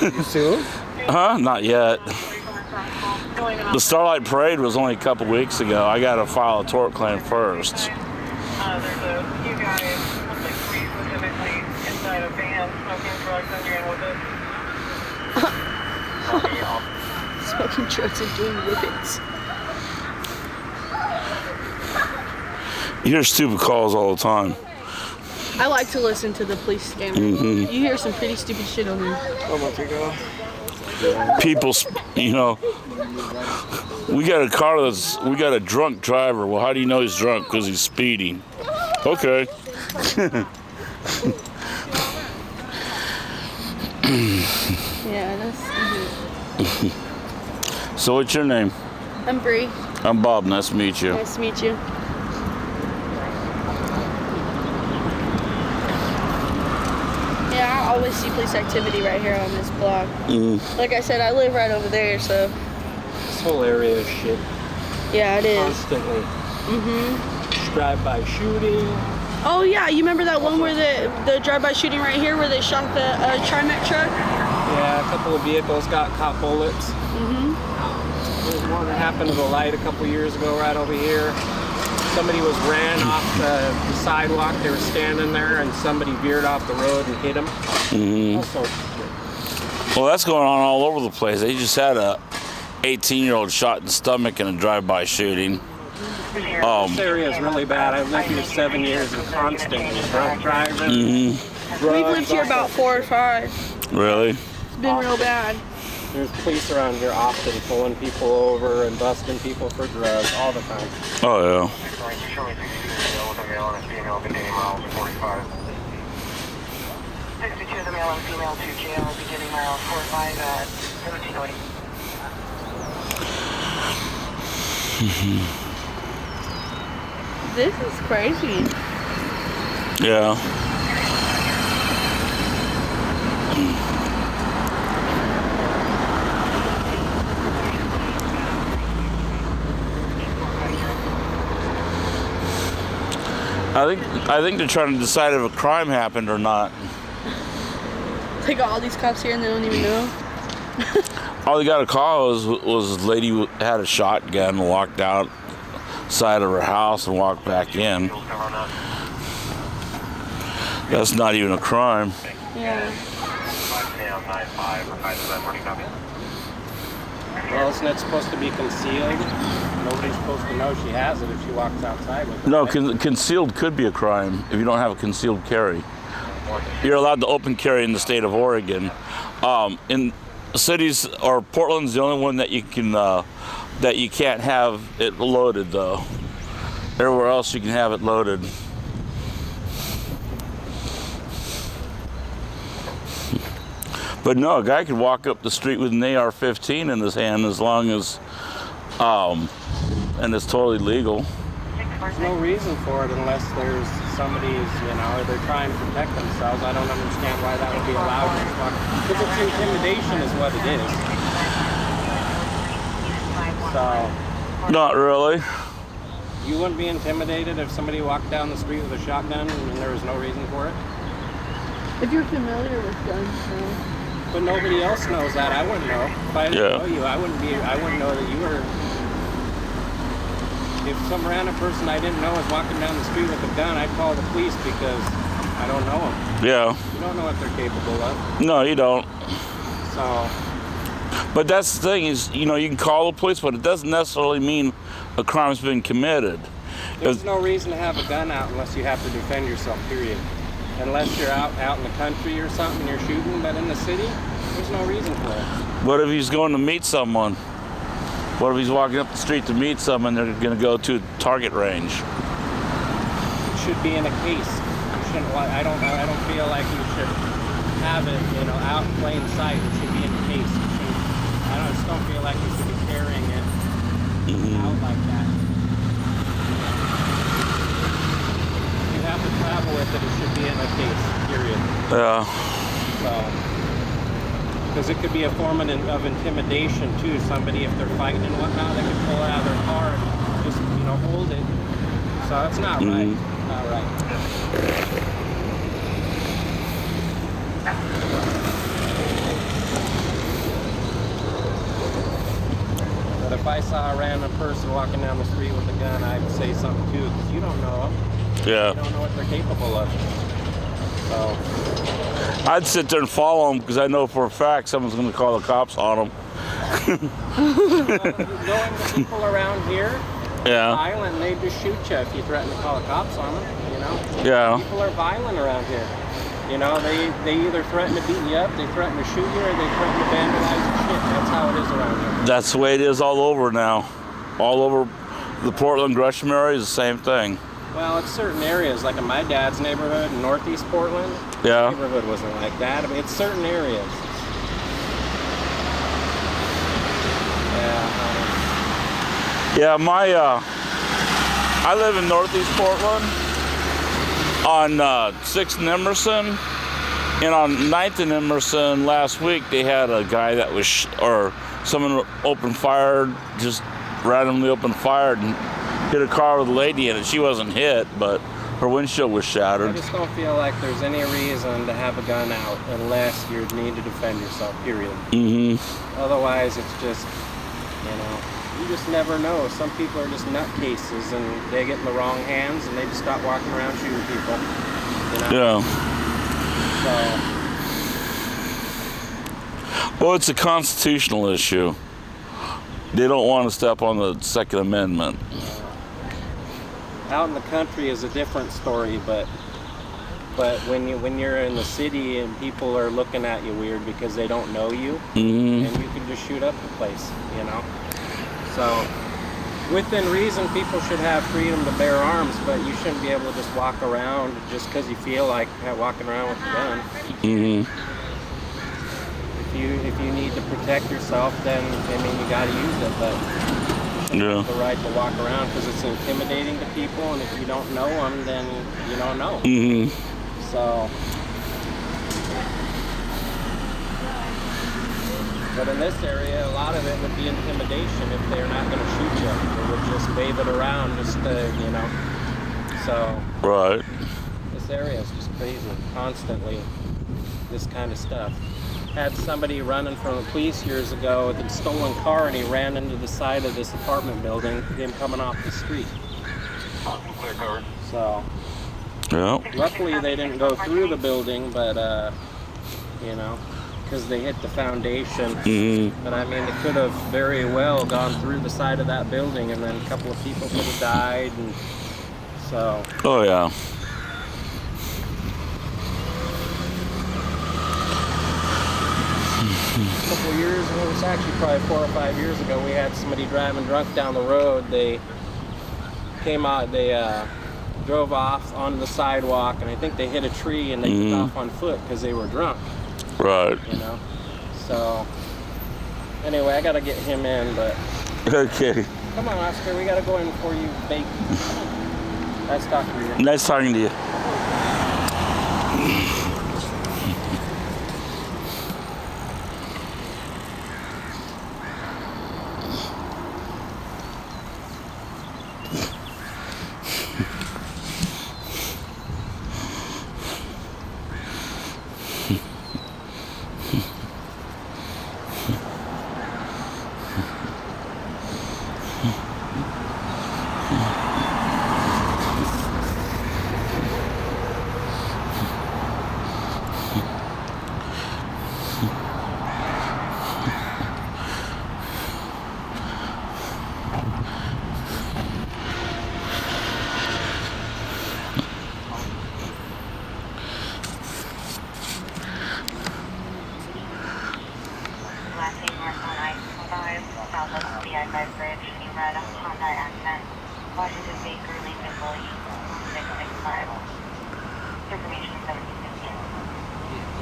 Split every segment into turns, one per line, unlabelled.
You soon?
Huh? Not yet. The Starlight Parade was only a couple weeks ago. I got to file a tort claim first.
There's a few guys, looks like three specifically, inside a van smoking drugs and doing whippets.
Smoking drugs and doing whippets.
You hear stupid calls all the time.
I like to listen to the police scam. You hear some pretty stupid shit on here.
How much ago?
People, you know, we got a drunk driver. Well, how do you know he's drunk? Because he's speeding. Okay.
Yeah, that's.
So what's your name?
I'm Bree.
I'm Bob. Nice to meet you.
Nice to meet you. Yeah, I always see police activity right here on this block. Like I said, I live right over there, so.
This whole area is shit.
Yeah, it is.
Constantly. Drive-by shooting.
Oh yeah, you remember that one where the drive-by shooting right here where they shot the TriMet truck?
Yeah, a couple of vehicles got caught bullets. There's one that happened to the light a couple years ago right over here. Somebody was ran off the sidewalk. They were standing there, and somebody veered off the road and hit them. All sorts of shit.
Well, that's going on all over the place. They just had a 18-year-old shot in the stomach in a drive-by shooting.
This area is really bad. I've lived here 7 years and constantly drunk driving.
We've lived here about 4 or 5.
Really?
It's been real bad.
There's police around here often pulling people over and busting people for drugs all the time.
Oh, yeah.
62 is a male and female to jail beginning mile 45 at 1720.
This is crazy.
Yeah. I think they're trying to decide if a crime happened or not.
They got all these cops here and they don't even know.
All they got a call was a lady who had a shotgun, walked outside of her house and walked back in. That's not even a crime.
Yeah.
Well, isn't it supposed to be concealed? Nobody's supposed to know she has it if she walks outside with it.
No,
right?
concealed could be a crime if you don't have a concealed carry. You're allowed to open carry in the state of Oregon. In cities, or Portland's the only one that you can't have it loaded though. Everywhere else you can have it loaded. But no, a guy could walk up the street with an AR-15 in his hand as long as, and it's totally legal.
There's no reason for it unless there's somebody's, they're trying to protect themselves. I don't understand why that would be allowed. Because it's intimidation is what it is. So.
Not really.
You wouldn't be intimidated if somebody walked down the street with a shotgun and there was no reason for it?
If you're familiar with guns, no.
But nobody else knows that. I wouldn't know. If I didn't know you, I wouldn't know that you were. If some random person I didn't know was walking down the street with a gun, I'd call the police because I don't know them.
Yeah.
You don't know what they're capable of.
No, you don't.
So.
But that's the thing is, you can call the police, but it doesn't necessarily mean a crime's been committed.
There's no reason to have a gun out unless you have to defend yourself, period. Unless you're out in the country or something, you're shooting, but in the city, there's no reason for it.
What if he's going to meet someone? What if he's walking up the street to meet someone, they're going to go to a target range?
It should be in a case. You shouldn't. I don't feel like you should have it, out in plain sight. It should be in a case. I just don't feel like you should be carrying it out like that. If you have to travel with it, it should be in a case, period.
Yeah.
So. Because it could be a form of intimidation too. Somebody, if they're fighting and whatnot, they could pull it out of their car and just, hold it. So it's not right. Not right. if I saw a random person walking down the street with a gun, I'd say something too, because you don't know them. You
Yeah.
don't know what they're capable of. So,
I'd sit there and follow them because I know for a fact someone's going to call the cops on them.
going to people around here,
Yeah.
violent, and they just shoot you if you threaten to call the cops on them, you know?
Yeah.
People are violent around here. You know, they either threaten to beat you up, they threaten to shoot you, or they threaten to vandalize your shit. That's how it is around here.
That's the way it is all over now. All over the Portland Gresham area is the same thing.
Well, it's certain areas, like in my dad's neighborhood in Northeast Portland.
Yeah.
The neighborhood wasn't like that. I mean, it's certain areas.
Yeah, I live in Northeast Portland on 6th and Emerson, and on 9th and Emerson last week they had a guy that was, or someone opened fire, just randomly opened fire and hit a car with a lady in it. She wasn't hit, but her windshield was
I
shattered.
just don't feel like there's any reason to have a gun out unless you need to defend yourself, period.
Mm-hmm.
Otherwise, it's just, you know, you just never know. Some people are just nutcases and they get in the wrong hands and they just stop walking around shooting people. You know?
Yeah.
So,
Well, it's a constitutional issue. They don't want to step on the Second Amendment.
out in the country is a different story, but when you're in the city and people are looking at you weird because they don't know you,
Mm-hmm.
and you can just shoot up the place, you know. So within reason, people should have freedom to bear arms, but you shouldn't be able to just walk around just because you feel like walking around with a gun.
Mm-hmm.
If you need to protect yourself, then I mean you got to use it, but you
Yeah.
have the right to walk around because it's intimidating to people, and if you don't know them, then you don't know.
Mm-hmm.
So, but in this area, a lot of it would be intimidation if they're not going to shoot you. They would just wave it around, just you know. So
Right.
this area is just crazy, constantly this kind of stuff. Had somebody running from the police years ago with a stolen car, and he ran into the side of this apartment building, him coming off the street. So
Yeah.
luckily they didn't go through the building, but you know, because they hit the foundation.
Mm-hmm.
But I mean, it could have very well gone through the side of that building, and then a couple of people could have died, and so.
Oh yeah.
A couple of years ago, it was actually probably 4 or 5 years ago, we had somebody driving drunk down the road. They came out, they drove off onto the sidewalk, and I think they hit a tree and they took off on foot because they were drunk,
Right.
you know. So anyway, I gotta get him in, but
Okay.
come on, Oscar, we gotta go in before you bake. Nice talking to you.
Nice talking to you.
Last name North on I-5, southwest of the I-5 bridge, in red Honda Accent, Washington Baker, Lincoln Williams, 665. Information 1715.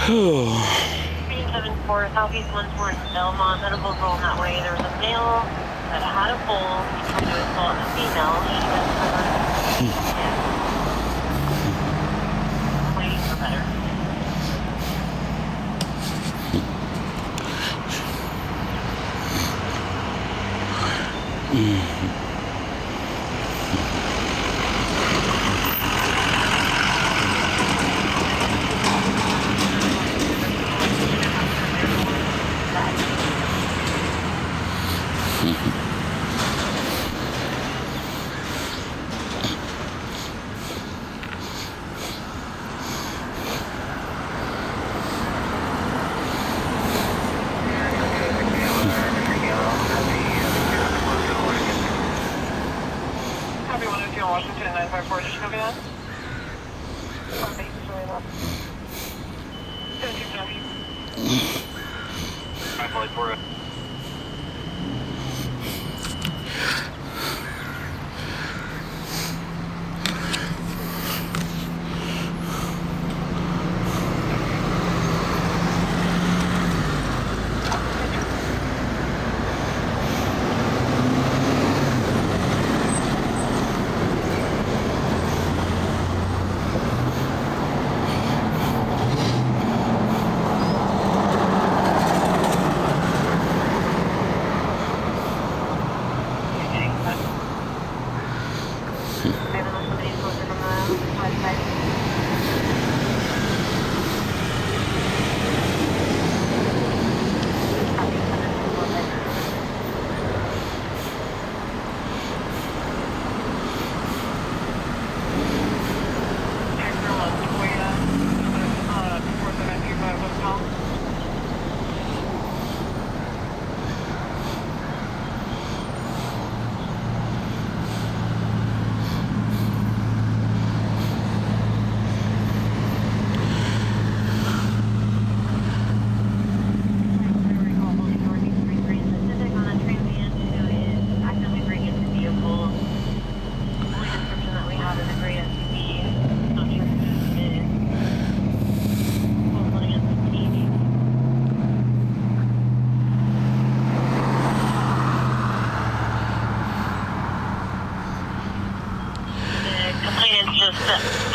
374 Southeast 1 towards Belmont. Medical's rolling that way. There was a male that had a pole. He tried to assault a female. She was covered. Waiting for better.
Copy 102 in Washington, 954, just copy that? Okay, sorry about 17 copy. I believe we're good.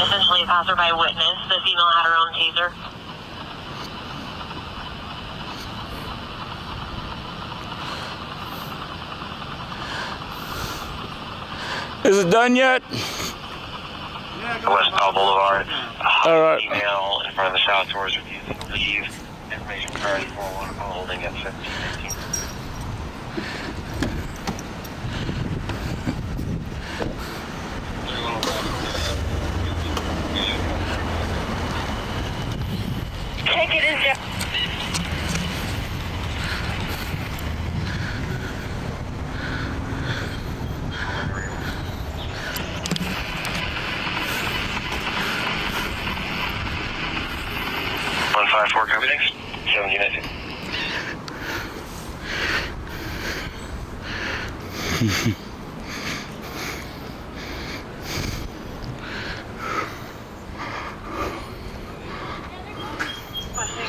Essentially a passerby witness. The female had her own taser.
Is it done yet?
West Powell Boulevard.
All right.
Email in front of the South Tours refusing to leave. Information priority 41 holding at 1719.
Take it in, Jeff.
One 5-4, copy, thanks. 1719.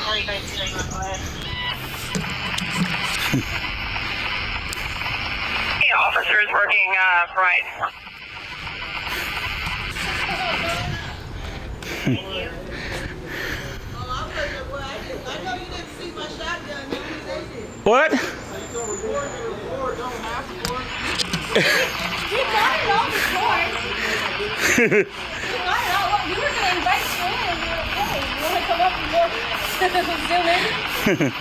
How are you guys doing? Go ahead. Hey, officers working right.
What?
He got it all before. He got it all. We were going to invite you in and we were okay. You want to come up and zoom in?